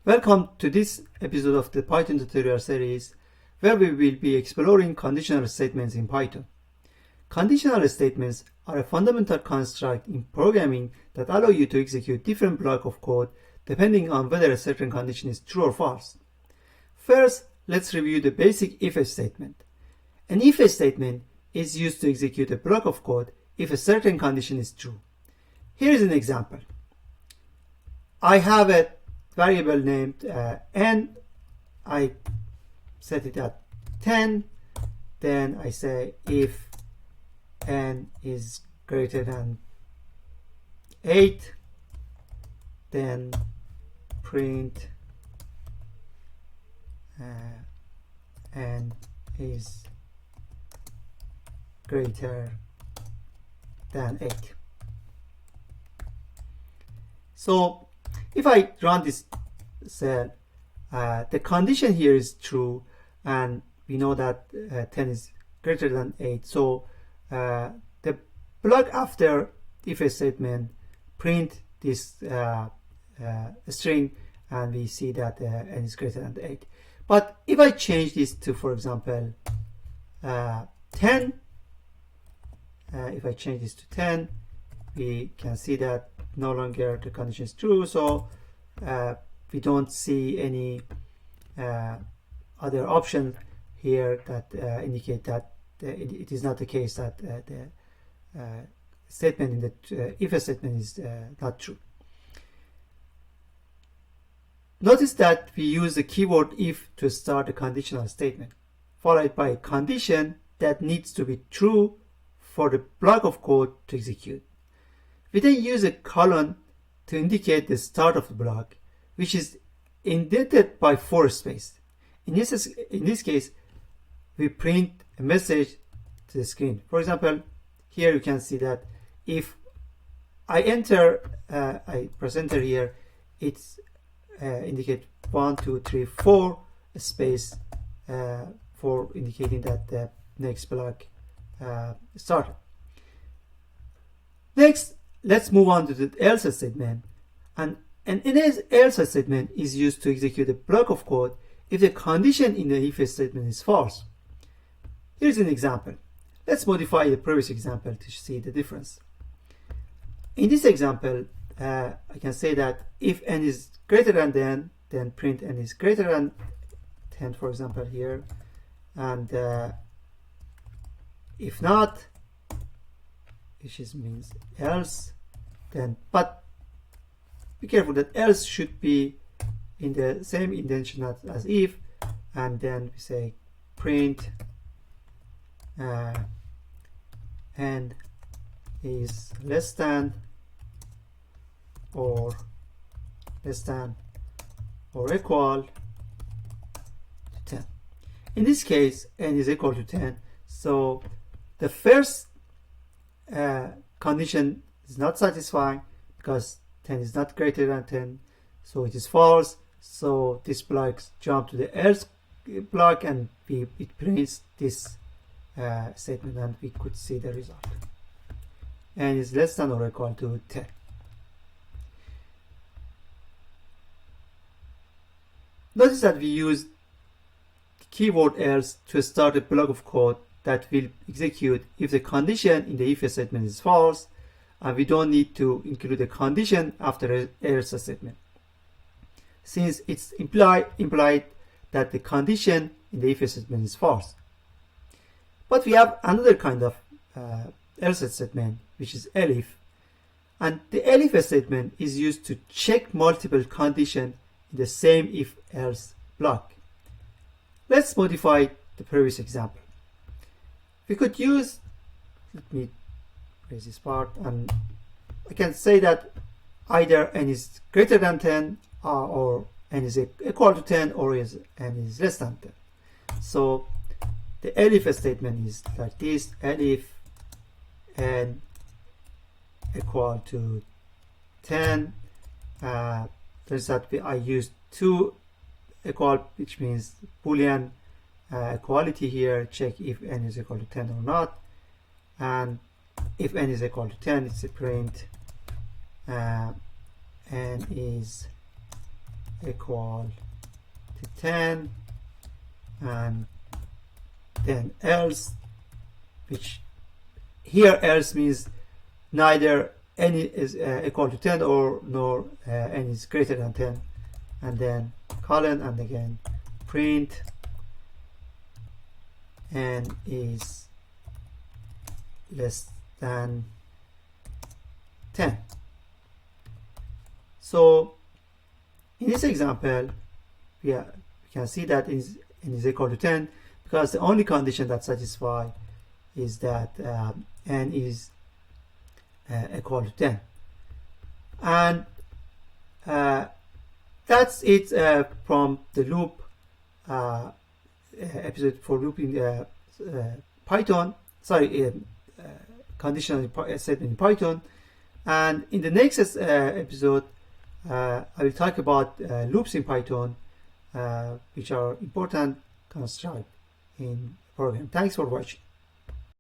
Welcome to this episode of the Python tutorial series where we will be exploring conditional statements in Python. Conditional statements are a fundamental construct in programming that allow you to execute different blocks of code depending on whether a certain condition is true or false. First, let's review the basic if statement. An if statement is used to execute a block of code if a certain condition is true. Here is an example. I have a variable named n. I set it at 10. Then I say if n is greater than 8, then print n is greater than 8. So if I run this cell, the condition here is true, and we know that 10 is greater than 8. So the block after if statement print this string, and we see that n is greater than 8. But if I change this to, for example, 10, if I change this to 10, we can see that no longer the condition is true. So we don't see any other option here that indicate that it is not the case that the statement in the if statement is not true. Notice that we use the keyword if to start a conditional statement, followed by a condition that needs to be true for the block of code to execute. We then use a colon to indicate the start of the block, which is indented by for space. In this case, we print a message to the screen. For example, here you can see that if I enter, I press enter here, it's indicate 1, 2, 3, 4 space for indicating that the next block started. Next, let's move on to the else statement. And an else statement is used to execute a block of code if the condition in the if statement is false. Here's an example. Let's modify the previous example to see the difference. In this example, I can say that if n is greater than 10, then print n is greater than 10, for example, here. And if not, which means else, then, but be careful that else should be in the same indentation as if, and then we say print n is less than or equal to 10. In this case, n is equal to 10, so the first condition is not satisfying because 10 is not greater than 10, so it is false. So this block jump to the else block, and it prints this statement, and we could see the result. N is less than or equal to 10. Notice that we use the keyword else to start a block of code that will execute if the condition in the if statement is false, and we don't need to include a condition after an else statement, since it's implied that the condition in the if statement is false. But we have another kind of else statement, which is Elif, and the Elif statement is used to check multiple conditions in the same if else block. Let's modify the previous example. We could use, let me raise this part, and I can say that either n is greater than 10 or n is equal to 10, or n is less than 10. So the Elif statement is like this: Elif n equal to 10. There's that I used two equal, which means Boolean equality here. Check if n is equal to 10 or not, and if n is equal to 10, it's a print n is equal to 10, and then else, which here else means neither any is equal to 10 or nor n is greater than 10, and then colon, and again print n is less than 10. So in this example, we can see that n is equal to 10 because the only condition that satisfies is that n is equal to 10. And that's it from the loop episode for looping Python. Sorry, conditional statement in Python. And in the next episode, I will talk about loops in Python, which are important construct in program. Thanks for watching.